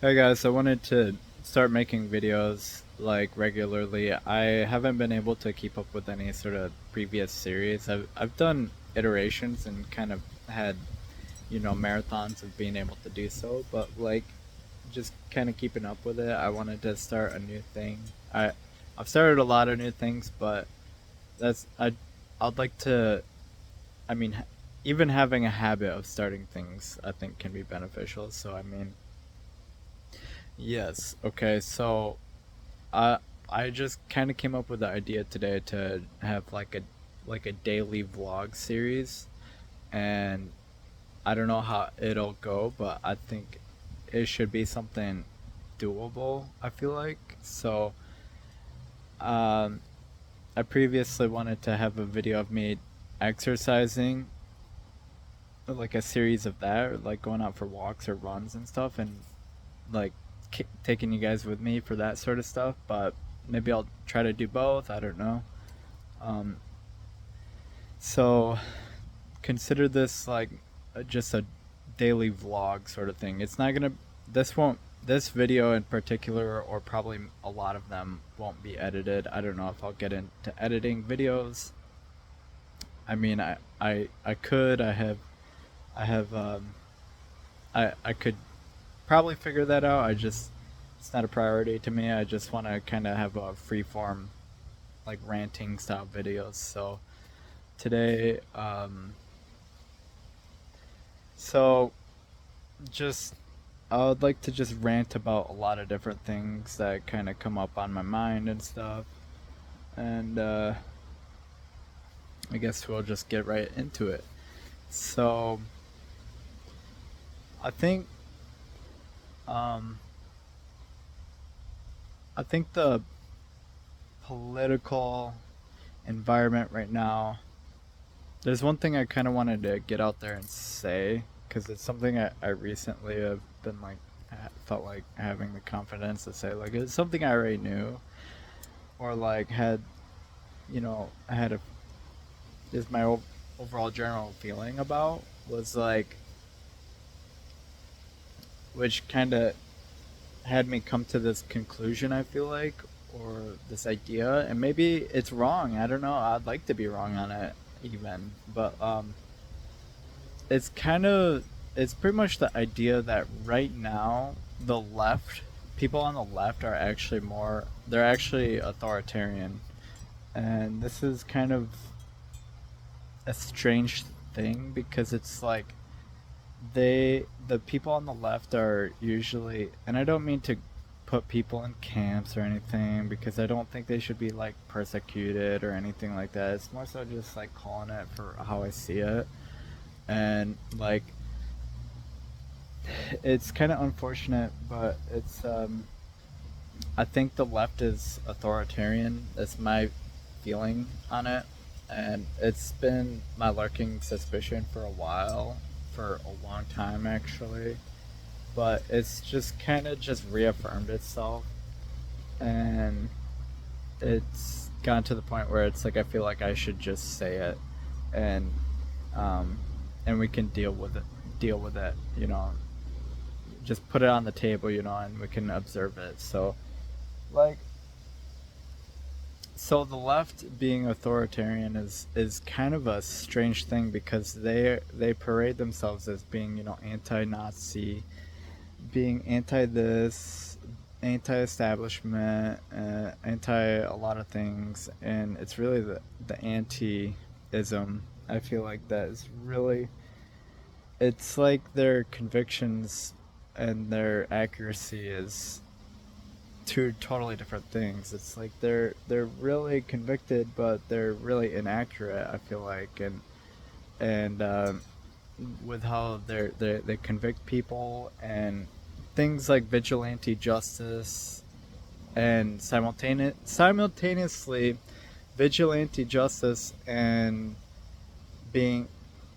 Hey guys, I wanted to start making videos like regularly. I haven't been able to keep up with any sort of previous series. I've done iterations and kind of had, marathons of being able to do so, but like just kind of keeping up with it. I wanted to start a new thing. I've started a lot of new things, but that's I'd like to I mean even having a habit of starting things I think can be beneficial. So yes. Okay, so Uh, I just kind of came up with the idea today to have like a daily vlog series, and I don't know how it'll go, but I think it should be something doable. I feel like so. Um, I previously wanted to have a video of me exercising, like a series of that, or like going out for walks or runs and stuff, and like taking you guys with me for that sort of stuff. But maybe I'll try to do both. I don't know. Um, so consider this like just a daily vlog sort of thing. It's not gonna. This won't. This video in particular, or probably a lot of them, won't be edited. I don't know if I'll get into editing videos. I mean, I could. I have. I could probably figure that out. It's not a priority to me. I just want to kind of have a free form, like ranting style videos. So today, so just I would like to just rant about a lot of different things that kind of come up on my mind and stuff. And I guess we'll just get right into it. So I think um, I think the political environment right now. There's one thing I kind of wanted to get out there and say because it's something I recently have been like felt like having the confidence to say, like it's something I already knew or like had, I had a is my overall general feeling about was like, which kind of had me come to this conclusion, I feel like, or this idea, and maybe it's wrong. I don't know. I'd like to be wrong on it, even, but it's kind of it's pretty much the idea that right now the left people on the left are actually more they're actually authoritarian, and this is kind of a strange thing because it's like the people on the left are usually, and I don't mean to put people in camps or anything because I don't think they should be like persecuted or anything like that. It's more so just like calling it for how I see it. And like it's kind of unfortunate, but it's I think the left is authoritarian. That's my feeling on it, and it's been my lurking suspicion for a while, for a long time actually. But it's just kind of just reaffirmed itself, and it's gotten to the point where it's like I feel like I should just say it, and um, and we can deal with it, just put it on the table, and we can observe it. So like so the left being authoritarian is kind of a strange thing because they parade themselves as being, anti-Nazi, being anti this, anti-establishment, anti a lot of things, and it's really the anti-ism. I feel like that is really, it's like their convictions and their accuracy is two totally different things. It's like they're really convicted, but they're really inaccurate. I feel like, and with how they convict people and things like vigilante justice and simultaneously vigilante justice and being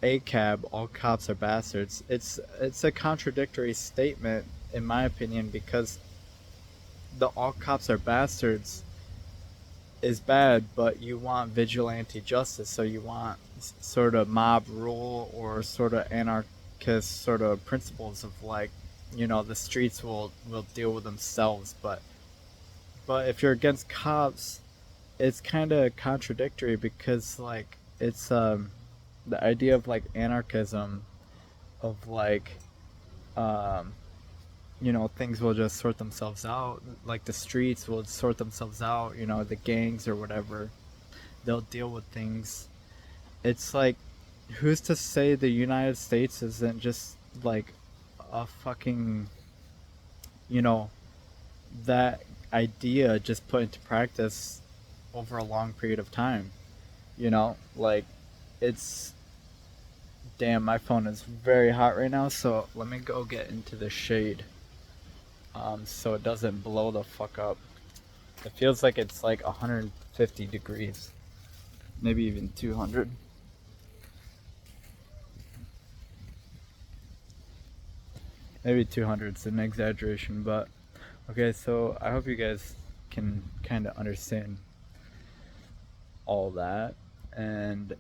a cab, all cops are bastards. It's a contradictory statement in my opinion because the all cops are bastards is bad, but you want vigilante justice, so you want sort of mob rule or sort of anarchist sort of principles of like, the streets will deal with themselves. But if you're against cops, it's kind of contradictory because like it's the idea of like anarchism of like um things will just sort themselves out, like the streets will sort themselves out, the gangs or whatever, they'll deal with things. It's like, who's to say the United States isn't just like a fucking, you know, that idea just put into practice over a long period of time, like it's, damn, my phone is very hot right now, so let me go get into the shade, so it doesn't blow the fuck up. It feels like it's like 150 degrees, maybe even 200. Maybe 200 is an exaggeration, but okay, so I hope you guys can kind of understand all that. And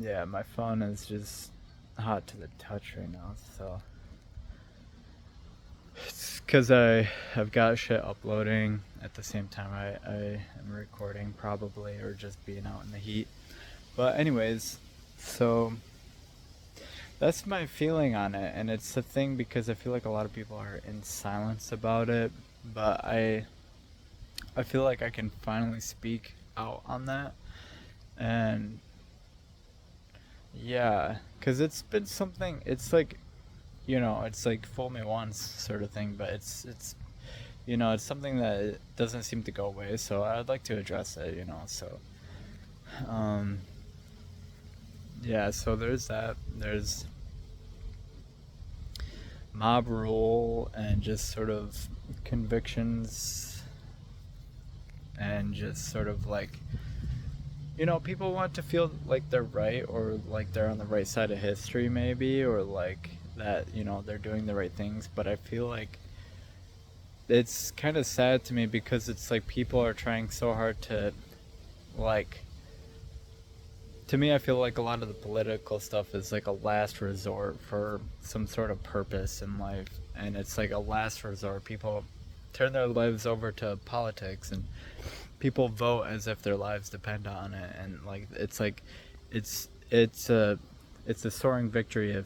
yeah, my phone is just hot to the touch right now, so it's because I've got shit uploading at the same time I am recording, probably, or just being out in the heat. But anyways, so that's my feeling on it, and it's a thing because I feel like a lot of people are in silence about it, but I feel like I can finally speak out on that. And yeah, because it's been something, it's like, it's like fool me once sort of thing, but it's it's something that doesn't seem to go away, so I'd like to address it, so um yeah, so there's that. There's mob rule and just sort of convictions, and just sort of like, people want to feel like they're right, or like they're on the right side of history, maybe, or like that, they're doing the right things. But I feel like it's kind of sad to me because it's like people are trying so hard to, like, to me, I feel like a lot of the political stuff is like a last resort for some sort of purpose in life. And it's like a last resort. People turn their lives over to politics, and people vote as if their lives depend on it. And like, it's like, it's a soaring victory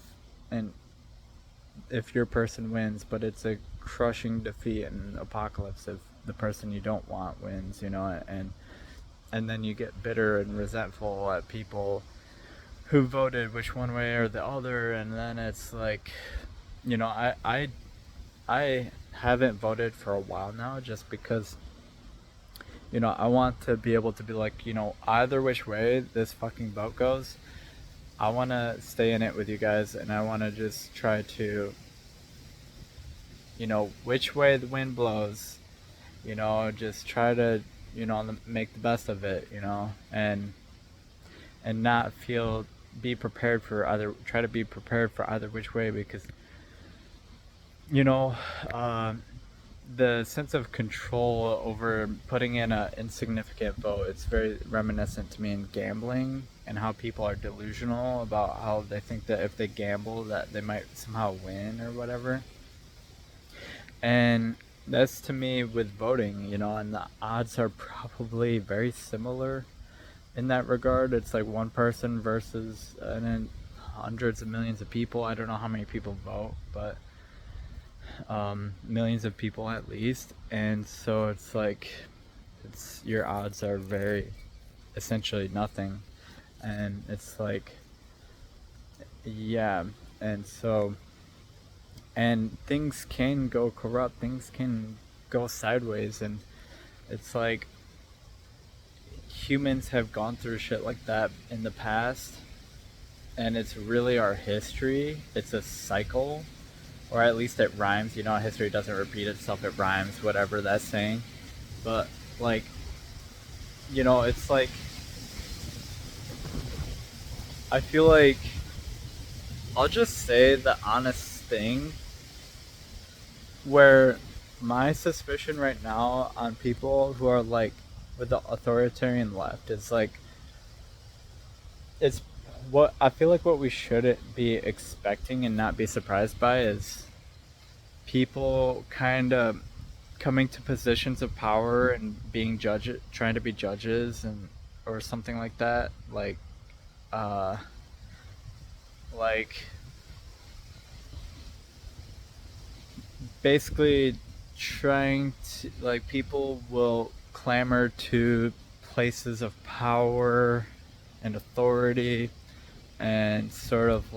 if your person wins, but it's a crushing defeat and apocalypse if the person you don't want wins, and then you get bitter and resentful at people who voted which one way or the other. And then it's like, I haven't voted for a while now, just because I want to be able to be like, either which way this fucking boat goes, I want to stay in it with you guys, and I want to just try to, which way the wind blows, just try to, make the best of it, and not feel, be prepared for either, try to be prepared for either which way, because, you know, uh, the sense of control over putting in an insignificant vote, it's very reminiscent to me in gambling, and how people are delusional about how they think that if they gamble that they might somehow win or whatever. And that's to me with voting, and the odds are probably very similar in that regard. It's like one person versus and then hundreds of millions of people. I don't know how many people vote, but millions of people at least. And so it's like, it's, your odds are very, essentially nothing. And it's like, yeah. And so, and things can go corrupt, things can go sideways, and it's like, humans have gone through shit like that in the past, and it's really our history. It's a cycle, or at least it rhymes. History doesn't repeat itself, it rhymes, whatever that's saying. But like, it's like, I feel like, I'll just say the honest thing, where my suspicion right now on people who are like with the authoritarian left is like, it's what I feel like what we should be expecting and not be surprised by is people kind of coming to positions of power and being trying to be judges and or something like that. Uh, like basically trying to like people will clamor to places of power and authority and sort of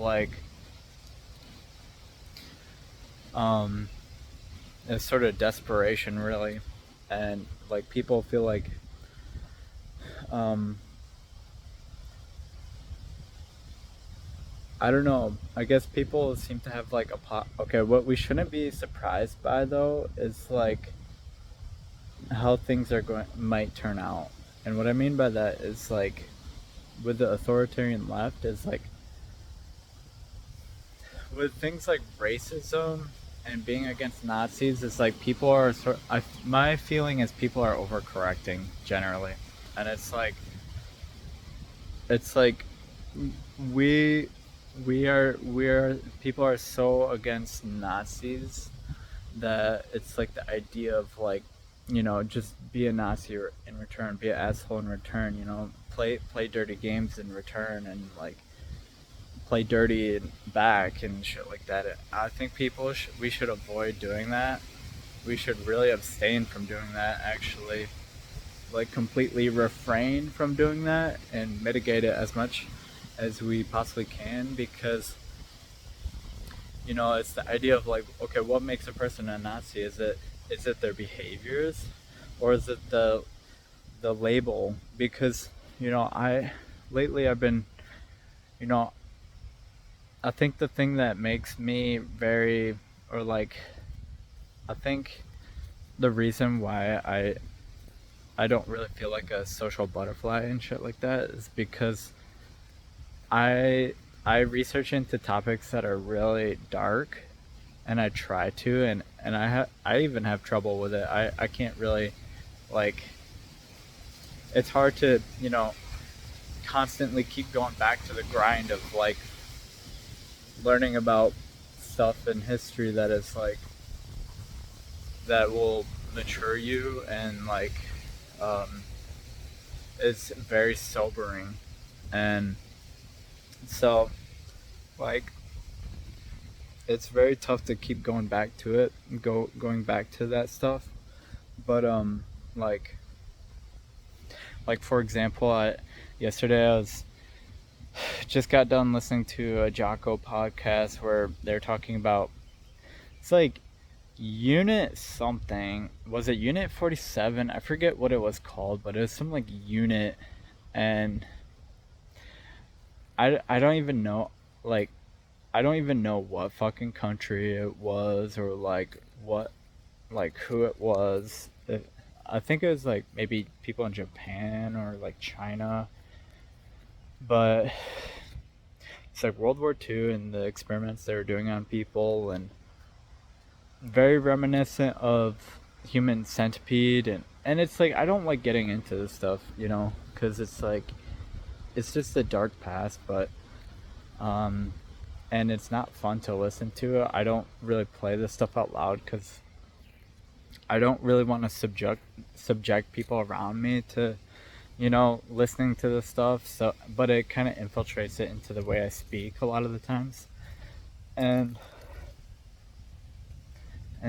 um a sort of desperation really, and like people feel like um I don't know. I guess people seem to have like okay, what we shouldn't be surprised by though is like how things are going might turn out. And what I mean by that is like with the authoritarian left is like with things like racism and being against Nazis, it's like people are my feeling is people are overcorrecting generally. And it's like we we are people are so against Nazis that it's like the idea of like, just be a Nazi in return, be an asshole in return, play dirty games in return, and like play dirty back and shit like that. I think we should avoid doing that. We should really abstain from doing that. Actually, like completely refrain from doing that and mitigate it as much as we possibly can, because it's the idea of like, okay, what makes a person a Nazi? Is it their behaviors, or is it the label? Because I lately I've been, you know, I think the thing that makes me very, or like, I think the reason why I don't really feel like a social butterfly and shit like that is because I I research into topics that are really dark, and I try to, and I even have trouble with it. I can't really like, it's hard to constantly keep going back to the grind of like learning about stuff in history that is like that will mature you, and like um, it's very sobering. And so like it's very tough to keep going back to it, going back to that stuff. But like for example, yesterday I was just got done listening to a Jocko podcast where they're talking about, it's like unit something, was it unit 47? I forget what it was called, but it was some like unit. And I don't even know, like I don't even know what fucking country it was, or like what, like who it was. I think it was like maybe people in Japan or like China, but it's like World War II and the experiments they were doing on people, and very reminiscent of Human Centipede. And it's like I don't like getting into this stuff, because it's like it's just the dark past, but um, and it's not fun to listen to. I don't really play this stuff out loud because I don't really want to subject people around me to listening to this stuff. So, but it kind of infiltrates it into the way I speak a lot of the times, and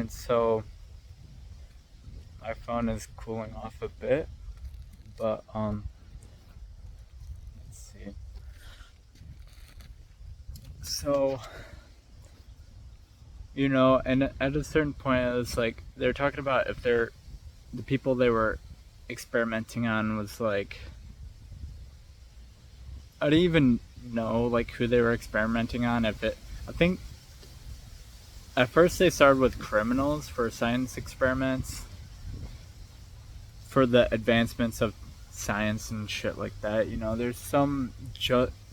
so my phone is cooling off a bit. But let's see. So and at a certain point, it was like they're talking about if they're the people they were experimenting on was like, I didn't even know like who they were experimenting on. I think at first they started with criminals for science experiments, for the advancements of science and shit like that. There's some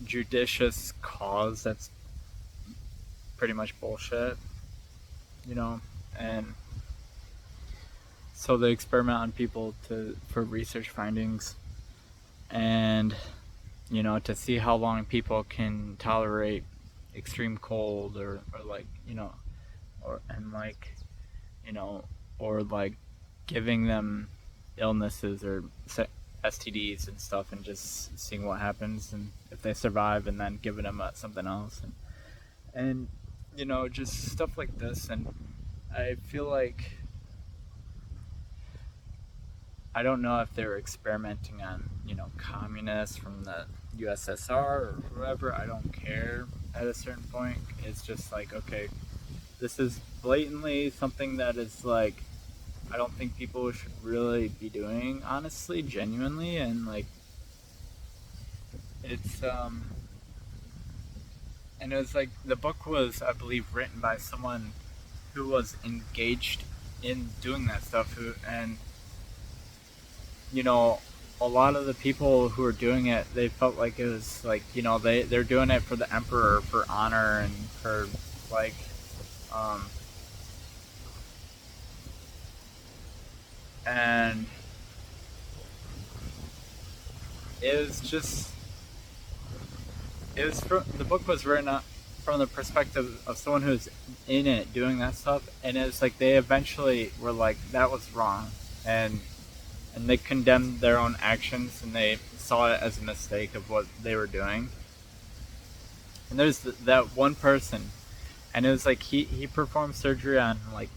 judicious cause that's pretty much bullshit. And so they experiment on people for research findings, and to see how long people can tolerate extreme cold, or like, or and like, you know, or like giving them illnesses or STDs and stuff, and just seeing what happens, and if they survive, and then giving them something else, and just stuff like this. And I feel like, I don't know if they were experimenting on communists from the USSR or whoever. I don't care. At a certain point, it's just like, okay, this is blatantly something that is like, I don't think people should really be doing, honestly, genuinely. And like, it's and it was like, the book was, I believe, written by someone who was engaged in doing that stuff, who, and you know a lot of the people who were doing it, they felt like it was like, they're doing it for the emperor, for honor, and for like, um and it was just, the book was written from the perspective of someone who's in it doing that stuff, and it's like they eventually were like, that was wrong, and they condemned their own actions, and they saw it as a mistake of what they were doing. And there's that one person, and it was like, he performed surgery on like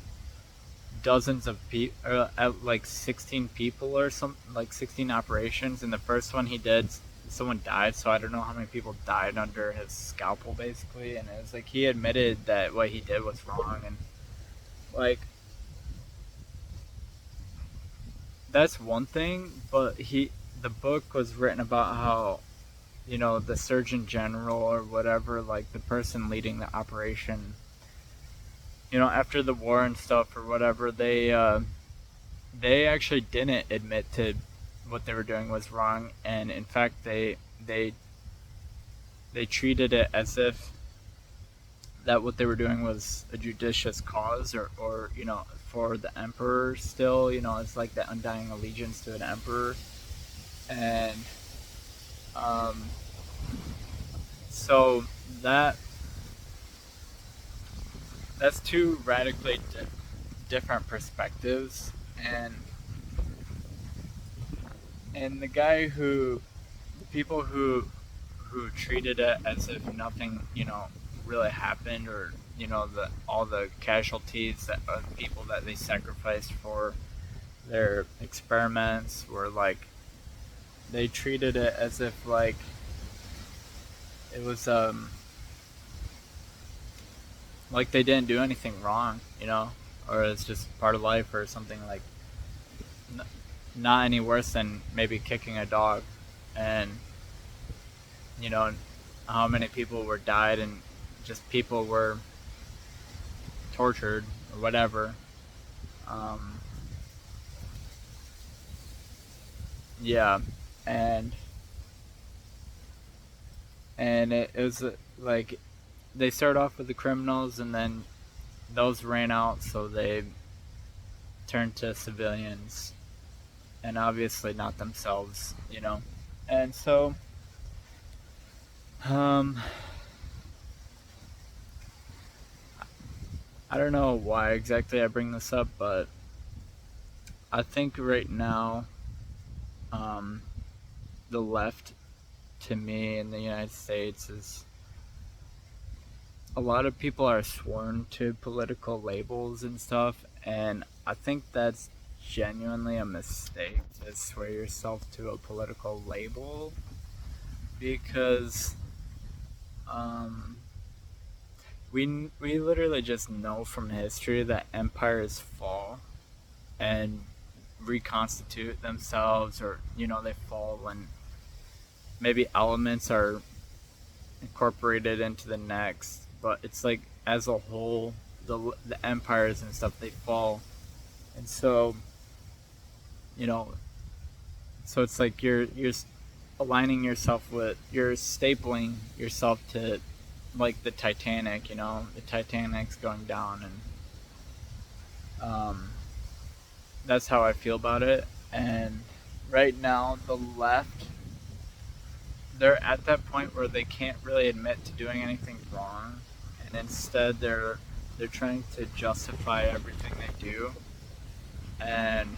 dozens of people, at like 16 people or something, like 16 operations. And the first one he did, someone died, so I don't know how many people died under his scalpel, basically. And it was like, he admitted that what he did was wrong, and like, that's one thing. But the book was written about how, the surgeon general or whatever, like the person leading the operation, after the war and stuff or whatever, they actually didn't admit to what they were doing was wrong. And in fact, they treated it as if that what they were doing was a judicious cause, or for the emperor still. It's like the undying allegiance to an emperor. And um so that's two radically different perspectives. And the guy who the people who treated it as if nothing, really happened, or all the casualties, that people that they sacrificed for their experiments, were like, they treated it as if like it was like they didn't do anything wrong, or it's just part of life or something, like n- not any worse than maybe kicking a dog. And you know how many people were died, and just people were tortured or whatever. um, yeah. and it was like, they start off with the criminals, and then those ran out, so they turned to civilians, and obviously not themselves. And so, um, I don't know why exactly I bring this up, but I think right now, um, the left, to me, in the United States, is, a lot of people are sworn to political labels and stuff, and I think that's genuinely a mistake, to swear yourself to a political label, because um, we literally just know from history that empires fall and reconstitute themselves, or they fall when maybe elements are incorporated into the next. But it's like, as a whole, the empires and stuff, they fall. And so, you know so it's like, you're aligning yourself with, you're stapling yourself to, like the Titanic. The Titanic's going down, and um that's how I feel about it. And right now, they're at that point where they can't really admit to doing anything wrong, and instead they're trying to justify everything they do, and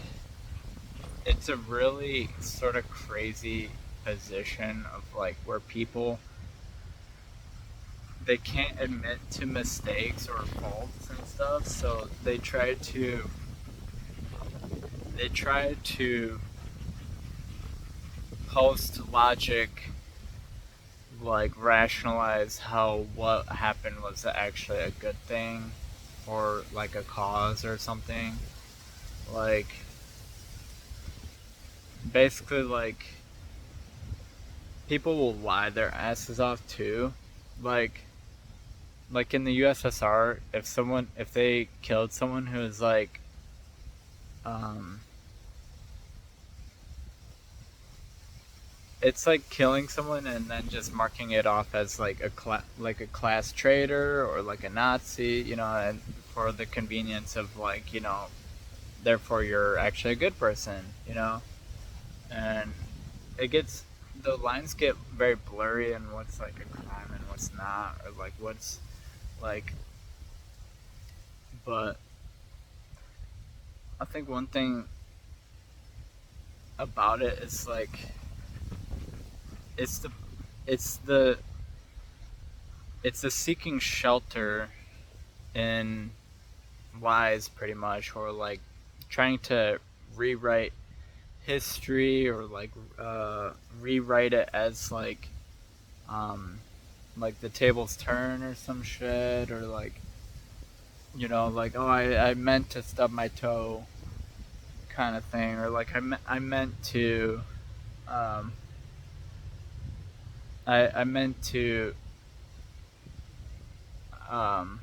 it's a really sort of crazy position of like where people, they can't admit to mistakes or faults and stuff, so they try to post logic, like rationalize how what happened was actually a good thing or like a cause or something. Like basically like people will lie their asses off too. Like like in the USSR, if they killed someone who was like um it's like killing someone and then just marking it off as like like a class traitor or like a Nazi, and for the convenience of like, therefore you're actually a good person, and it gets the lines get very blurry and what's like a crime and what's not, or like what's like, but I think one thing about it is like it's the it's the it's the seeking shelter in lies pretty much, or like trying to rewrite history, or like rewrite it as um like the tables turn or some shit, or like, like, oh, I meant to stub my toe kind of thing, or like I meant to um I meant to um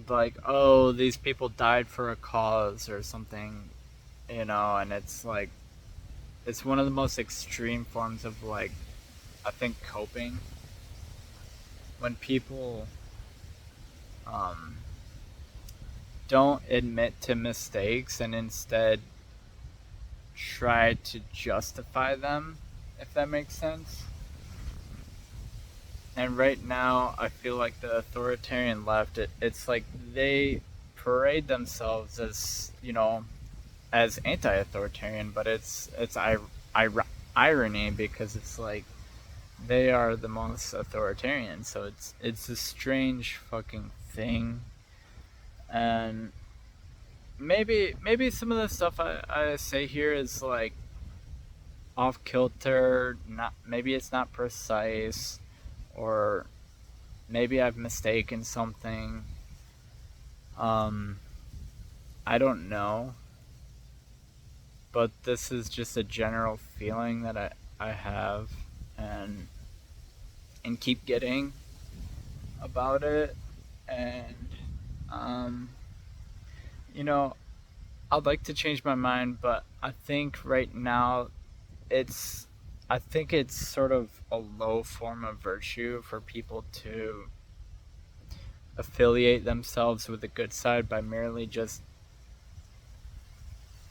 like, oh, these people died for a cause or something, and it's like it's one of the most extreme forms of like, I think, coping, when people um don't admit to mistakes and instead try to justify them, if that makes sense. And right now, I feel like the authoritarian left, it's like they parade themselves as, as anti-authoritarian, but irony, because it's like they are the most authoritarian. So it's a strange fucking thing, and maybe some of the stuff I say here is like off kilter. Not maybe it's not precise, or maybe I've mistaken something. Um, I don't know, but this is just a general feeling that I have, and keep getting about it, and um, you know, I'd like to change my mind, but I think right now it's I think it's sort of a low form of virtue for people to affiliate themselves with the good side by merely just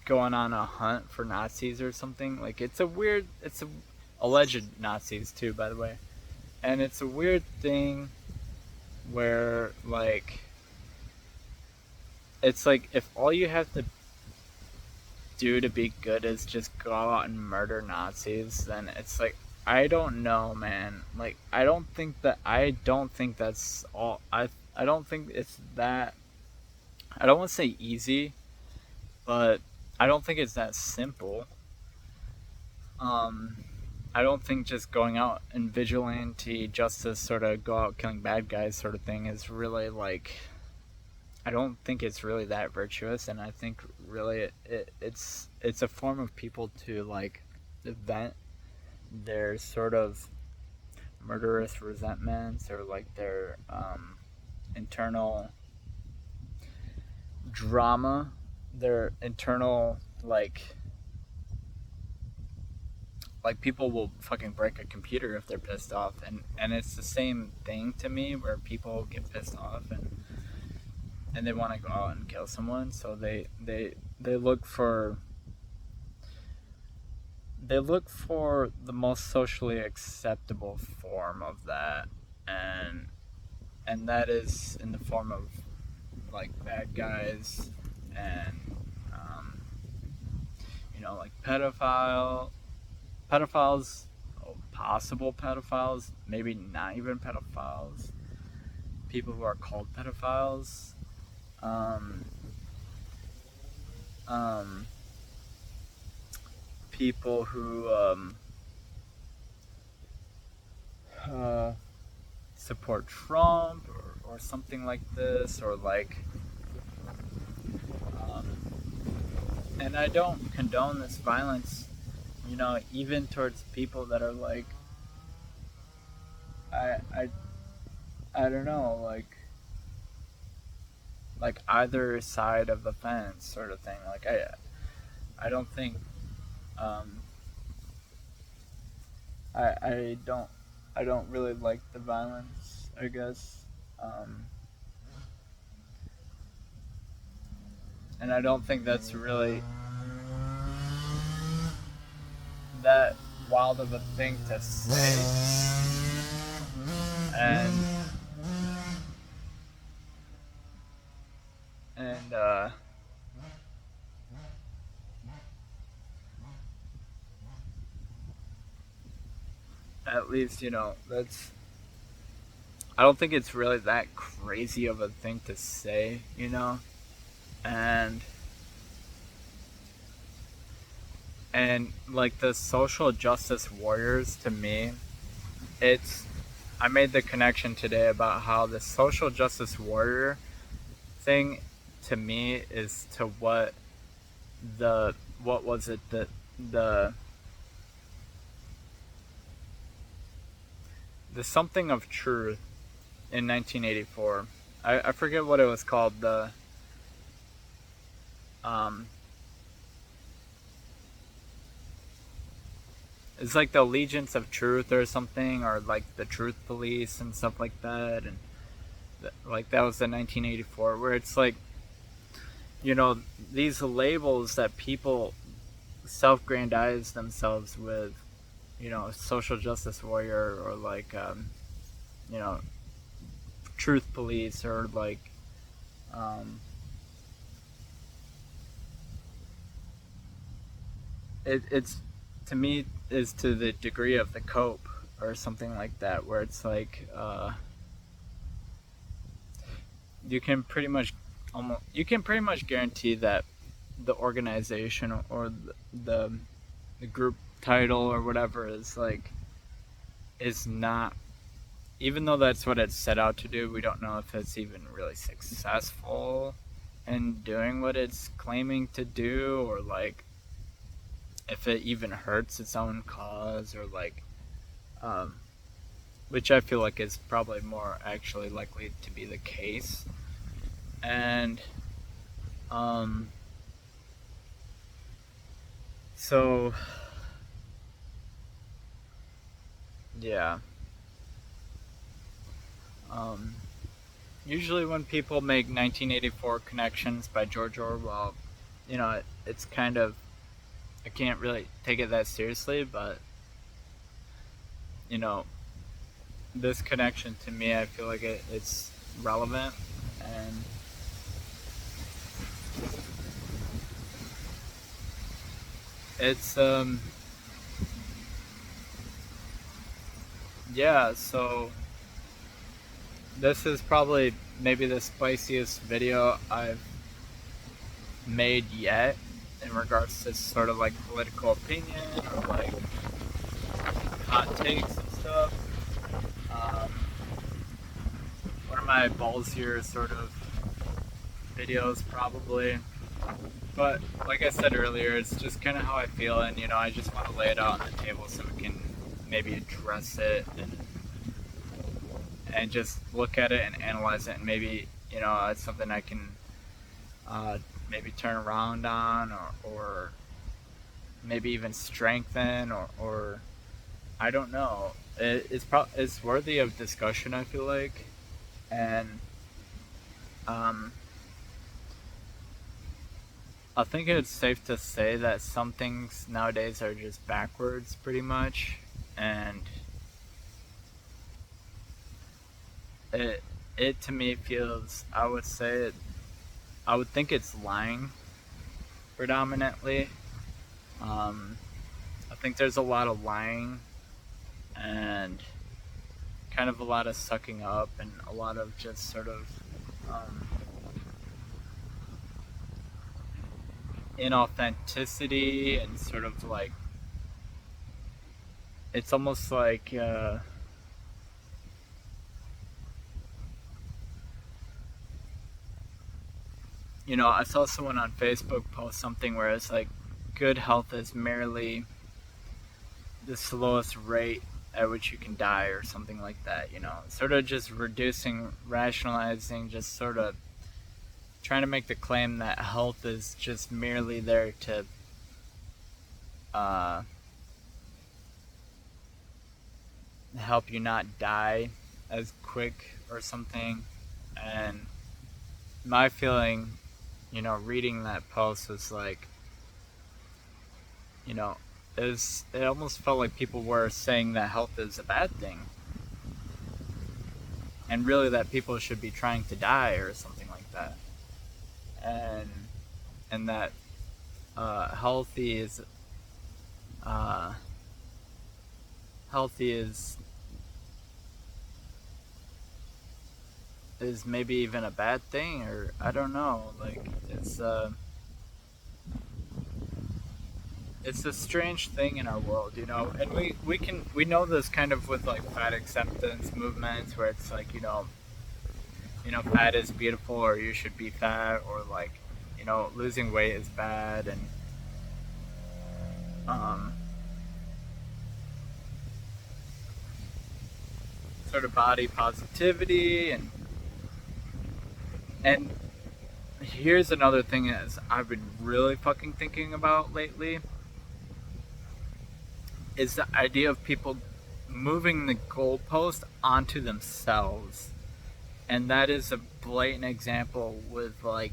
going on a hunt for Nazis or something. Like it's a alleged Nazis too, by the way. And it's a weird thing where like it's like if all you have to do to be good is just go out and murder Nazis, then it's like, I don't know, man. Like I don't think that's all. I don't think it's that. I don't want to say easy, but I don't think it's that simple. Um, I don't think just going out and vigilante justice, sort of go out killing bad guys sort of thing, is really like, I don't think it's really that virtuous, and I think really it's a form of people to like vent their sort of murderous resentments, or like their internal drama, their internal like people will fucking break a computer if they're pissed off, and it's the same thing to me, where people get pissed off and they want to go out and kill someone, so they look for they look for the most socially acceptable form of that, and that is in the form of like bad guys and like pedophiles, possible pedophiles, maybe not even pedophiles, people who are called pedophiles, um, um, people who uh, support Trump or something like this, or like, um, and I don't condone this violence, even towards people that are like, I, I, I don't know, like either side of the fence, sort of thing. Like I don't think, um, I don't, I don't really like the violence, I guess, um, and I don't think that's really that wild of a thing to say, and and at least that's. I don't think it's really that crazy of a thing to say, and like the social justice warriors, to me, it's I made the connection today about how the social justice warrior thing to me is to what was it, the the something of truth in 1984. I forget what it was called. Um it's like the Allegiance of Truth or something, or like the Truth Police and stuff like that, and like that was the 1984, where it's like, these labels that people self-grandize themselves with, social justice warrior, or like, you know, truth police, or like, um, it's to me is to the degree of the cope or something like that, where it's like, you can pretty much guarantee that the organization or the group title or whatever is not, even though that's what it's set out to do, we don't know if it's even really successful in doing what it's claiming to do, or like if it even hurts its own cause, or like, um, which I feel like is probably more actually likely to be the case. And um, so yeah, um, usually when people make 1984 connections by George Orwell, it's kind of, I can't really take it that seriously, but you know, this connection to me, I feel like it's relevant, and it's yeah. So this is probably maybe the spiciest video I've made yet in regards to sort of like political opinion, or like hot takes and stuff. Um, One of my ballsier sort of videos, probably. But like I said earlier, it's just kind of how I feel, and I just want to lay it out on the table so we can maybe address it, and just look at it and analyze it, and maybe it's something I can maybe turn around on, or maybe even strengthen, or I don't know. It's worthy of discussion, I feel like, and um, I think it's safe to say that some things nowadays are just backwards, pretty much, and it it to me feels. I would think it's lying predominantly. Um, I think there's a lot of lying and kind of a lot of sucking up and a lot of just sort of um, inauthenticity and sort of like it's almost like I saw someone on Facebook post something where it's like good health is merely the slowest rate at which you can die or something like that, sort of just reducing, rationalizing, just sort of trying to make the claim that health is just merely there to uh, help you not die as quick or something. And my feeling, reading that post was like, you know, it almost felt like people were saying that health is a bad thing, and really that people should be trying to die or something like that, and that healthy is uh, healthy is maybe even a bad thing, or I don't know. Like it's a strange thing in our world, and we know this kind of with like fat acceptance movements where it's like fat is beautiful or you should be fat, or like losing weight is bad, and um, sort of body positivity, and here's another thing is I've been really fucking thinking about lately is the idea of people moving the goalpost onto themselves. And that is a blatant example with like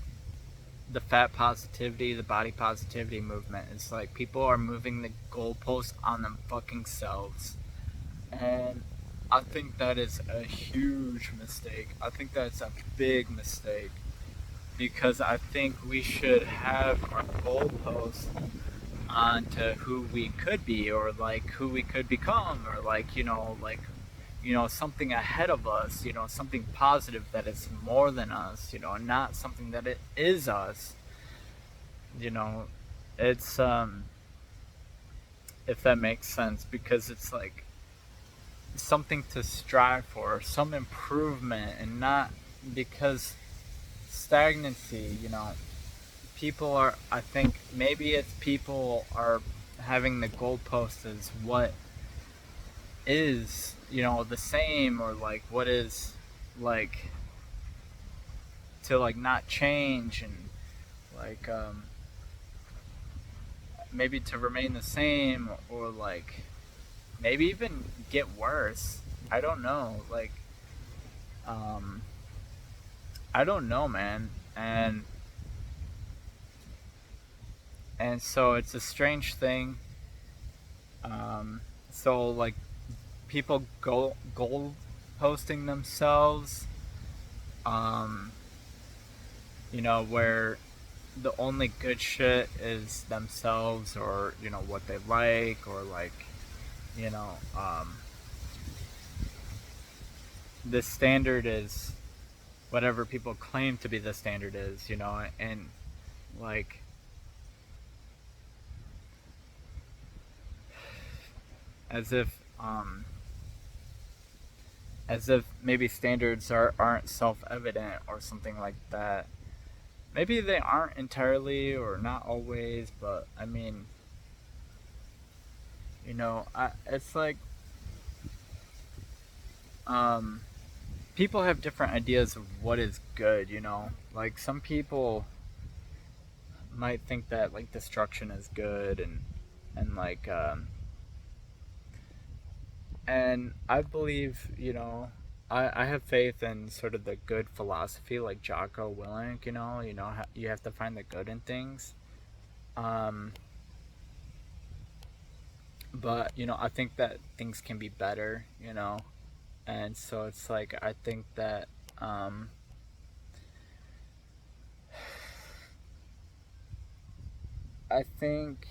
the fat positivity, the body positivity movement. It's like people are moving the goalpost on them fucking selves. And I think that is a huge mistake. I think that's a big mistake. Because I think we should have our goalposts onto who we could be, or like who we could become, or like something ahead of us, something positive that is more than us, not something that it is us. you know it's if that makes sense, because it's like something to strive for, some improvement, and not because stagnancy, people are, I think maybe it's people are having the goalpost as what is, the same, or like what is like to like not change, and like maybe to remain the same, or like maybe even get worse. I don't know. Like um I don't know, man. And so it's a strange thing. So like people goal posting themselves, um, where the only good shit is themselves, or what they like, or like you know um, the standard is whatever people claim to be the standard is, and like as if um, as if maybe standards aren't self-evident or something like that. Maybe they aren't entirely, or not always, but I mean, it's like um, people have different ideas of what is good. Like some people might think that like destruction is good, and like and I believe, I have faith in sort of the good philosophy, like Jocko Willink. You have to find the good in things, Um, but I think that things can be better. And so it's like I think that um, I think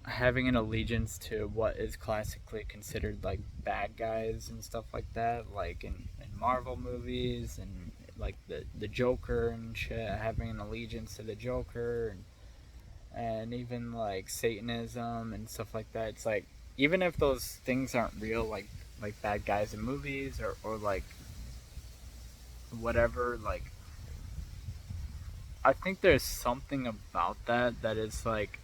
having an allegiance to what is classically considered like bad guys and stuff like that, like in Marvel movies and like the Joker and shit, having an allegiance to the Joker and even like Satanism and stuff like that. It's like even if those things aren't real, like bad guys in movies or like whatever, like I think there's something about that is like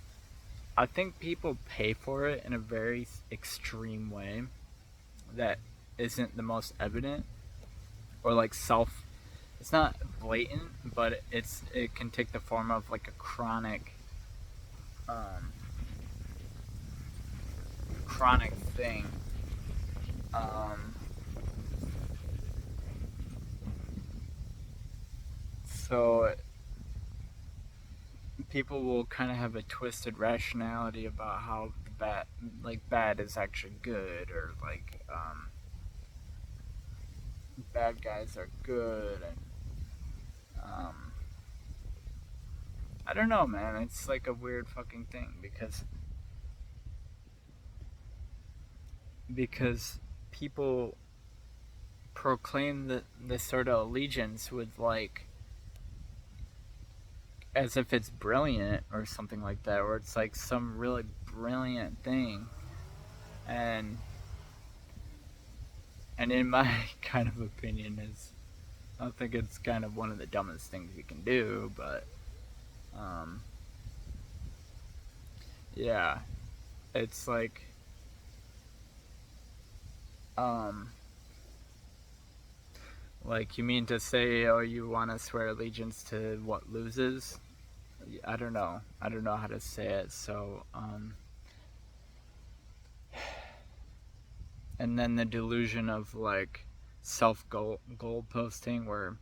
I think people pay for it in a very extreme way that isn't the most evident or like self. It's not blatant, but it can take the form of like a um, chronic thing. Um, so people will kind of have a twisted rationality about how bad is actually good, or like bad guys are good, and um, I don't know, man. It's like a weird fucking thing because people proclaim this sort of allegiance with like as if it's brilliant or something like that, or it's like some really brilliant thing, and in my kind of opinion is I think it's kind of one of the dumbest things you can do, but um, yeah, it's um, like you mean to say, oh, you want to swear allegiance to what loses? I don't know. I don't know how to say it. So, and then the delusion of like self goal posting, where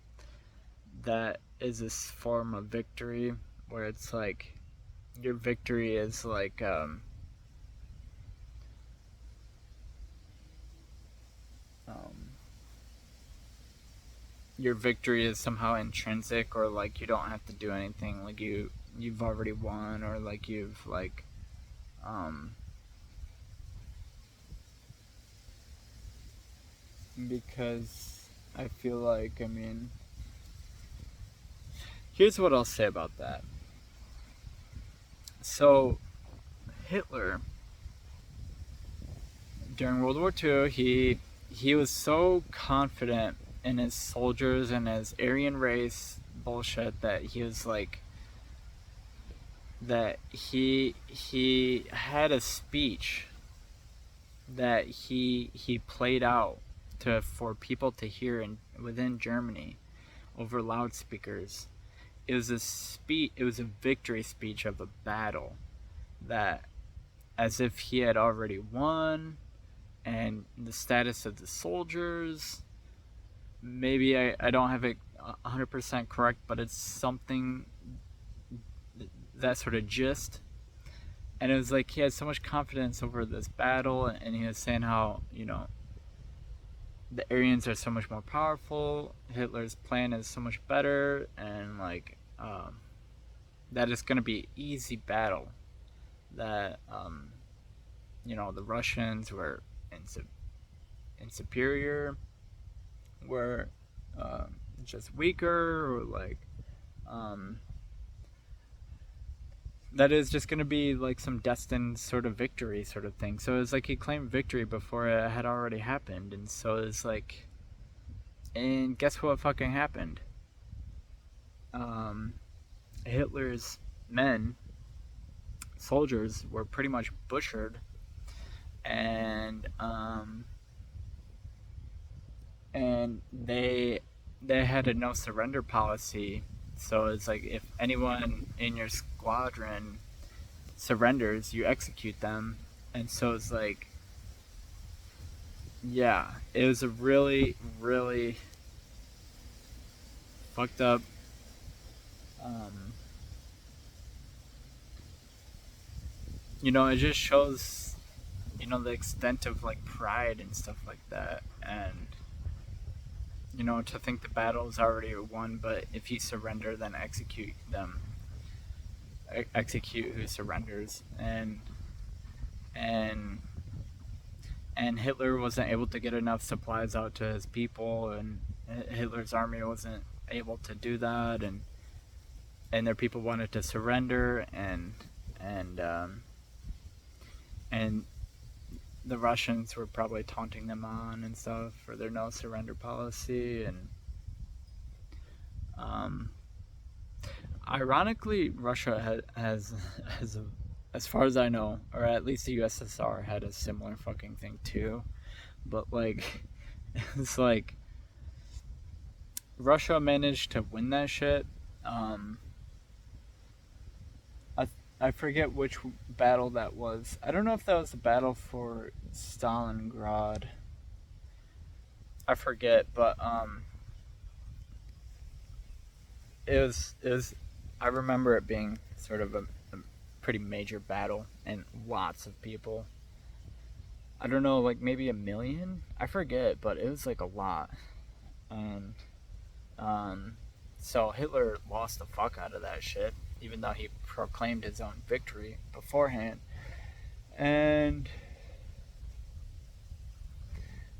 that is this form of victory, where it's like your victory is like um, your victory is somehow intrinsic, or like you don't have to do anything, like you've already won, or like you've like um because I feel like, I mean, here's what I'll say about that. So Hitler during World War II, he was so confident in his soldiers and his Aryan race bullshit that he was like that he had a speech that he played out to for people to hear within Germany over loudspeakers. It was a speech. It was a victory speech of a battle that, as if he had already won, and the status of the soldiers. Maybe I don't have it 100% correct, but it's something that sort of gist. And it was like he had so much confidence over this battle, and he was saying how the Aryans are so much more powerful. Hitler's plan is so much better, and like that it's going to be an easy battle. That the Russians were superior, were just weaker, or like um, that is just going to be like some destined sort of victory sort of thing. So it's like he claimed victory before it had already happened, and so it's like, and guess what fucking happened? Um, Hitler's men, soldiers, were pretty much butchered, and they had a no surrender policy. So it's like if anyone in your squadron surrenders, you execute them. And so it's like, yeah, it was a really, really fucked up um, it just shows, the extent of like pride and stuff like that. And, to think the battle is already won, but if you surrender, then execute them. Execute who surrenders. And and Hitler wasn't able to get enough supplies out to his people, and Hitler's army wasn't able to do that, and their people wanted to surrender, and and the Russians were probably taunting them on and stuff for their no surrender policy. And um, ironically, Russia has a, as far as I know, or at least the USSR had a similar fucking thing too. But like, it's like Russia managed to win that shit. Um, I I forget which battle that was. I don't know if that was the battle for Stalingrad. I forget, but it was. I remember it being sort of a pretty major battle and lots of people. I don't know, like maybe a million. I forget, but it was like a lot. And um, so Hitler lost the fuck out of that shit, even though he proclaimed his own victory beforehand. And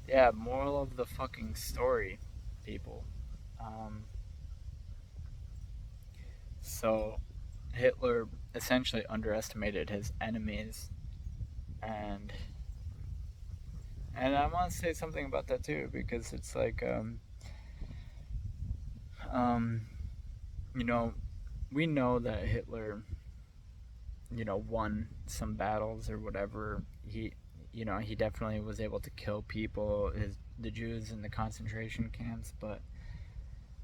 yeah, moral of the fucking story, people. Um, so Hitler essentially underestimated his enemies, and I want to say something about that too, because it's like um, you know we know that Hitler won some battles or whatever. He definitely was able to kill people, the Jews in the concentration camps, but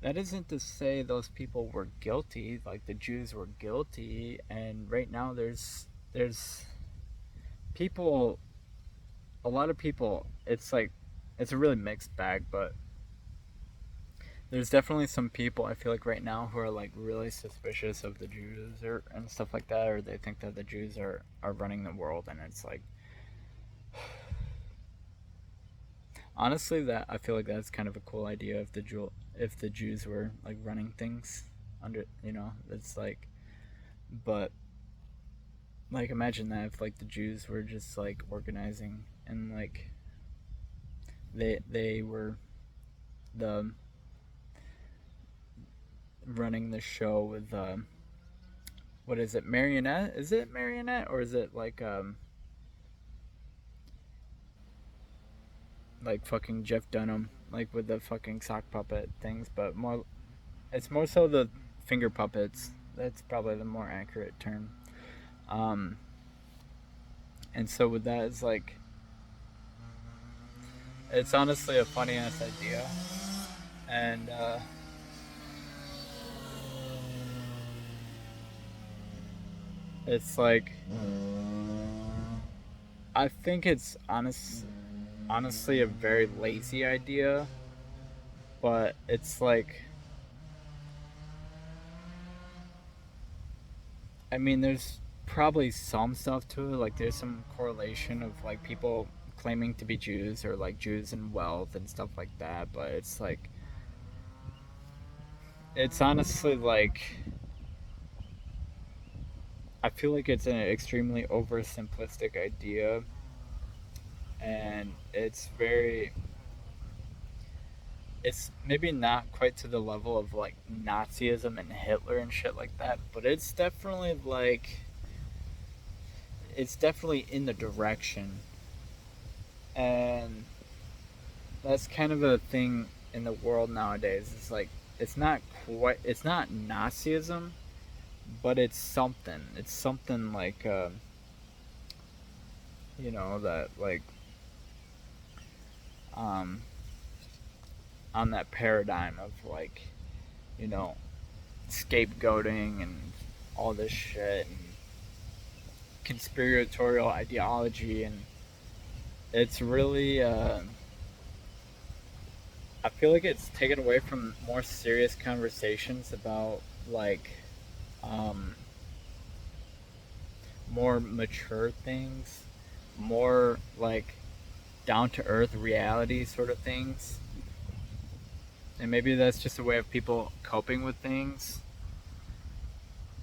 that isn't to say those people were guilty. Like the Jews were guilty, and right now there's people, a lot of people. It's like it's a really mixed bag, but there's definitely some people I feel like right now who are like really suspicious of the Jews or and stuff like that, or they think that the Jews are running the world, and it's like honestly that I feel like that's kind of a cool idea if the Jews were like running things under it's like, but like imagine that if like the Jews were just like organizing and like they were the running the show with what is it, marionette, is it marionette or is it like fucking Jeff Dunham, like with the fucking sock puppet things, but more it's more so the finger puppets. That's probably the more accurate term. Um, and so with that, it's like it's honestly a funny ass idea, and it's like I think it's honestly a very lazy idea, but it's like I mean, there's probably some stuff to it. Like, there's some correlation of like people claiming to be Jews or like Jews and wealth and stuff like that. But it's like, it's honestly like, I feel like it's an extremely oversimplistic idea, and it's maybe not quite to the level of like Nazism and Hitler and shit like that, but it's definitely in the direction. And that's kind of a thing in the world nowadays. It's like it's not Nazism, but it's something. It's something like that like um on that paradigm of like you know scapegoating and all this shit and conspiratorial ideology, and it's really I feel like it's taken away from more serious conversations about like um more mature things, more like down to earth reality sort of things. And maybe that's just a way of people coping with things,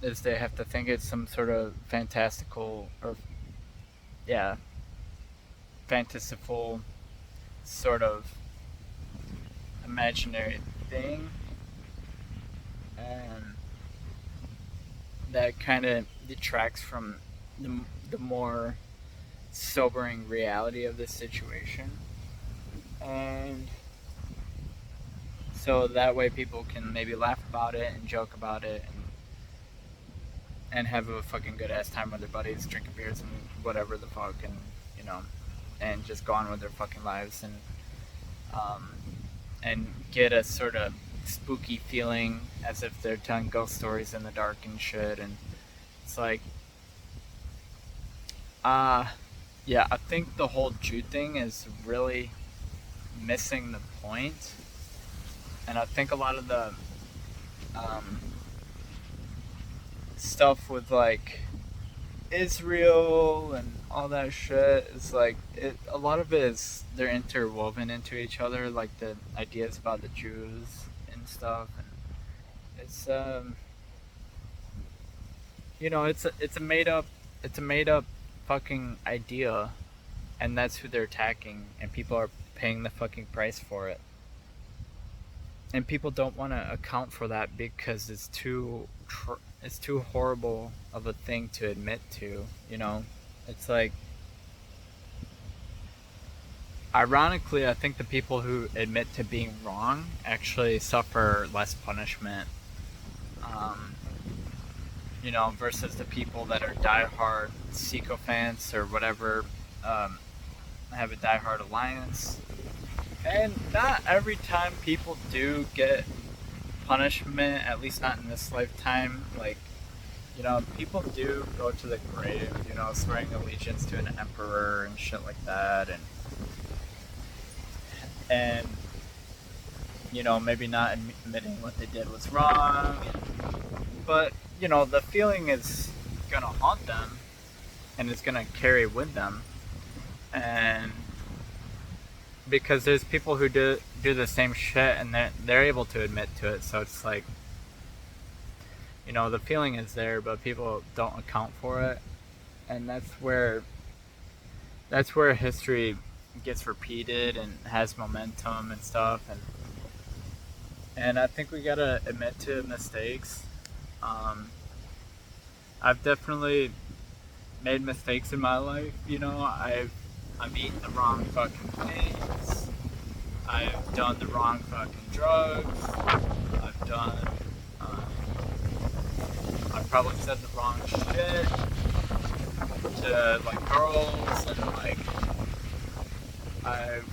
is they have to think it's some sort of fantastical or, yeah, fanciful sort of imaginary thing. And that kind of detracts from the more sobering reality of the situation. And so that way people can maybe laugh about it and joke about it and have a fucking good ass time with their buddies, drinking beers and whatever the fuck, and you know, and just go on with their fucking lives um, and get a sort of spooky feeling as if they're telling ghost stories in the dark and shit. And it's like, uh, yeah, I think the whole Jude thing is really missing the point. And I think a lot of the um, stuff with like Israel and all that shit is like a lot of it is they're interwoven into each other, like the ideas about the Jews and stuff. And it's it's a made up fucking idea, and that's who they're attacking, and people are paying the fucking price for it. And people don't want to account for that because it's too horrible of a thing to admit to. It's like, ironically, I think the people who admit to being wrong actually suffer less punishment. Um, versus the people that are diehard sycophants or whatever, um, have a diehard alliance. And not every time people do get punishment, at least not in this lifetime. Like, people do go to the grave, swearing allegiance to an emperor and shit like that, and maybe not admitting what they did was wrong, but the feeling is gonna haunt them, and it's gonna carry with them, and because there's people who do the same shit and they're able to admit to it, so it's like, the feeling is there, but people don't account for it, and that's where history gets repeated and has momentum and stuff, and I think we gotta admit to mistakes. Um, I've definitely made mistakes in my life. I've eaten the wrong fucking things. I've done the wrong fucking drugs. I've done. Um, I've probably said the wrong shit to like girls, and like I've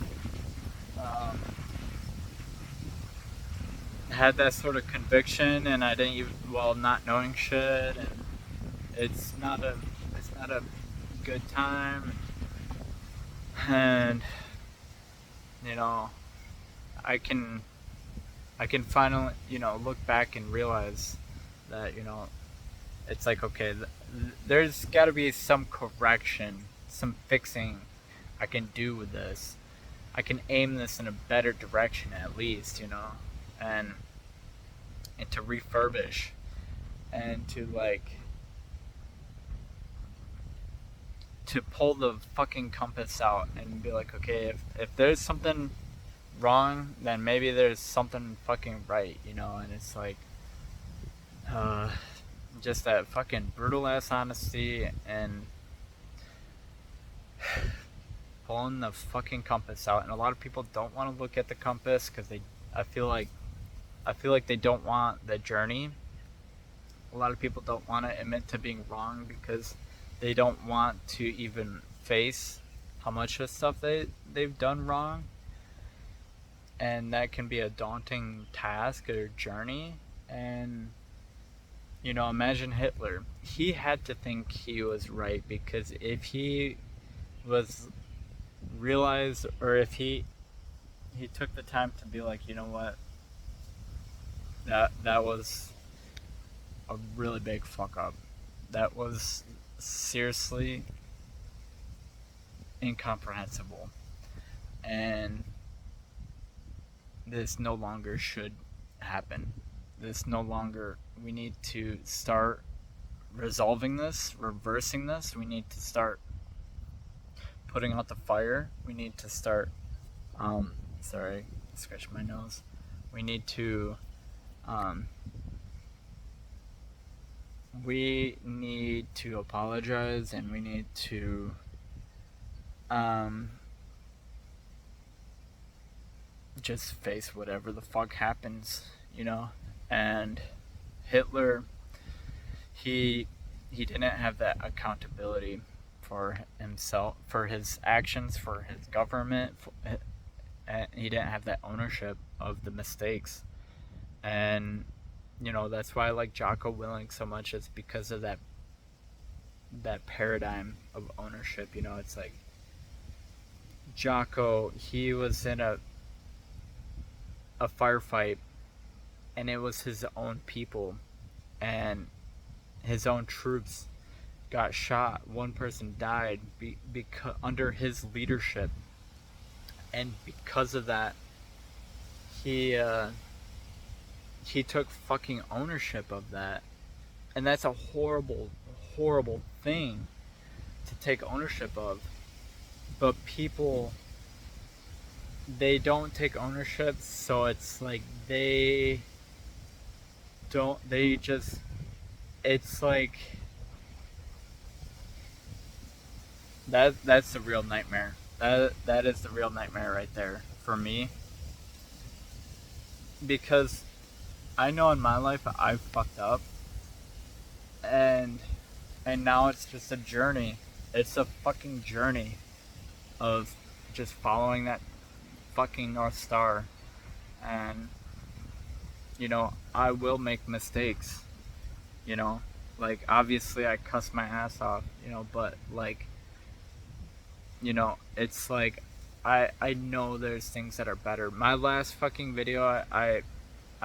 had that sort of conviction, and I didn't even, not knowing shit, and it's not a good time, and you know I can finally look back and realize that it's like, okay, there's got to be some correction, some fixing I can do with this. I can aim this in a better direction at least, and to refurbish and to like to pull the fucking compass out and be like, okay, if there's something wrong, then maybe there's something fucking right, and it's like just that fucking brutal ass honesty and pulling the fucking compass out. And a lot of people don't want to look at the compass because I feel like they don't want the journey. A lot of people don't want to admit to being wrong because they don't want to even face how much of stuff they've done wrong, and that can be a daunting task or journey. And imagine Hitler. He had to think he was right, because if he was realized, or if he took the time to be like, you know what, that was a really big fuck up. That was seriously incomprehensible, and this no longer should happen. This no longer, we need to start resolving this, reversing this. We need to start putting out the fire. We need to start, sorry, scratch my nose. We need to, um, apologize, and we need to, just face whatever the fuck happens, you know? And Hitler, he didn't have that accountability for himself, for his actions, for his government. He didn't have that ownership of the mistakes, and that's why I like Jocko Willink so much. It's because of that paradigm of ownership. It's like Jocko, he was in a firefight, and it was his own people, and his own troops got shot. One person died because under his leadership, and because of that, he took fucking ownership of that, and that's a horrible, horrible thing to take ownership of. But people, they don't take ownership, so it's like they just, it's like that's the real nightmare. That is the real nightmare right there for me, because I know in my life I've fucked up, and now it's just a journey. It's a fucking journey of just following that fucking North Star. And I will make mistakes, like obviously I cuss my ass off, but like, it's like I know there's things that are better. My last fucking video I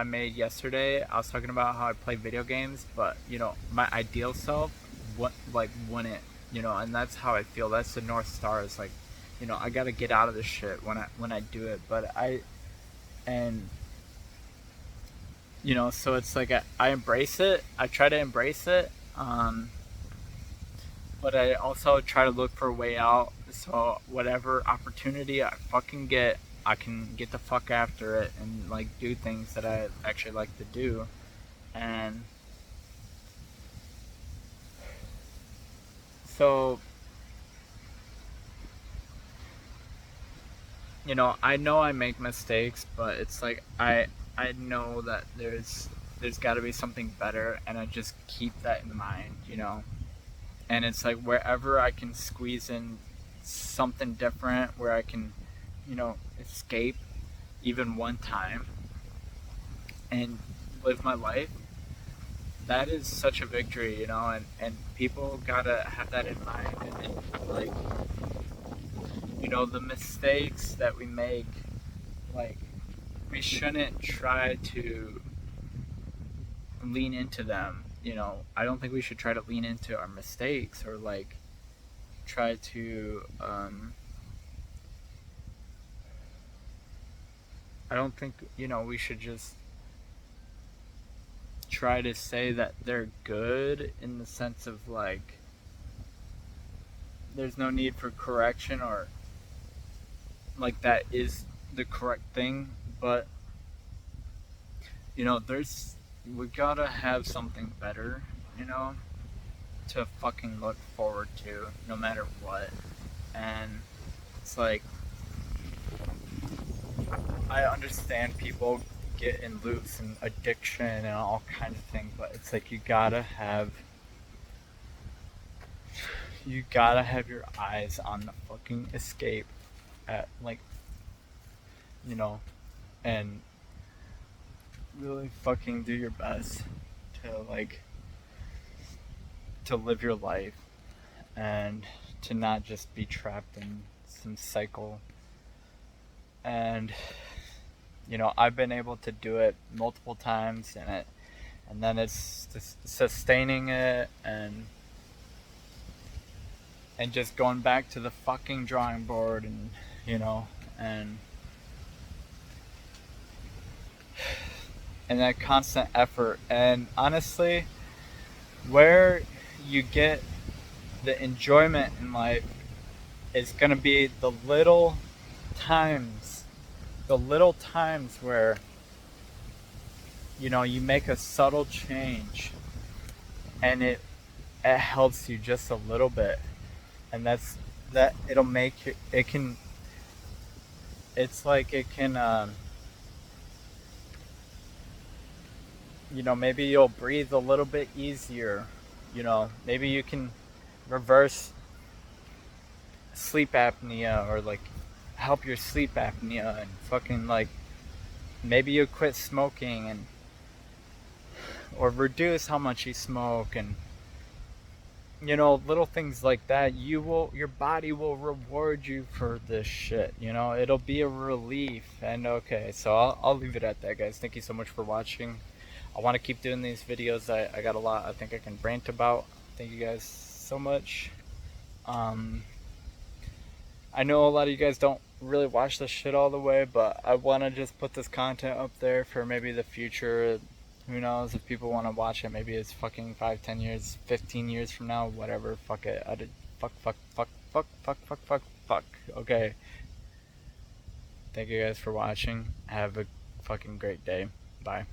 made yesterday, I was talking about how I play video games, but my ideal self wouldn't, and that's how I feel. That's the North Star. Is like, I gotta get out of this shit when I do it. But so it's like I embrace it. I try to embrace it, but I also try to look for a way out. So whatever opportunity I fucking get, I can get the fuck after it and like do things that I actually like to do. And so I know I make mistakes, but it's like I know that there's got to be something better, and I just keep that in mind, And it's like wherever I can squeeze in something different, where I can, escape even one time and live my life, that is such a victory, and people gotta have that in mind. And like, the mistakes that we make, like, we shouldn't try to lean into them. I don't think we should try to lean into our mistakes, or like try to I don't think we should just try to say that they're good, in the sense of like there's no need for correction, or like that is the correct thing. But we gotta have something better, to fucking look forward to, no matter what. And it's like, I understand people get in loops and addiction and all kinds of things, but it's like you gotta have your eyes on the fucking escape, at like, and really fucking do your best to live your life, and to not just be trapped in some cycle. And I've been able to do it multiple times, and then it's just sustaining it, and and just going back to the fucking drawing board, and you know, and that constant effort. And honestly, where you get the enjoyment in life is going to be times the little times where, you know, you make a subtle change, and it helps you just a little bit. And that it'll make you, it can, it's like it can, you know, maybe you'll breathe a little bit easier. You know, maybe you can reverse sleep apnea, or like help your sleep apnea, and fucking like maybe you quit smoking, and or reduce how much you smoke, and you know, little things like that. Your body will reward you for this shit, you know. It'll be a relief. And okay, so I'll leave it at that, guys. Thank you so much for watching. I want to keep doing these videos. I got a lot I think I can rant about. Thank you guys so much. I know a lot of you guys don't really watch this shit all the way, but I want to just put this content up there for maybe the future. Who knows if people want to watch it? Maybe it's fucking 5, 10 years, 15 years from now, whatever. Fuck it. Fuck. Okay. Thank you guys for watching. Have a fucking great day. Bye.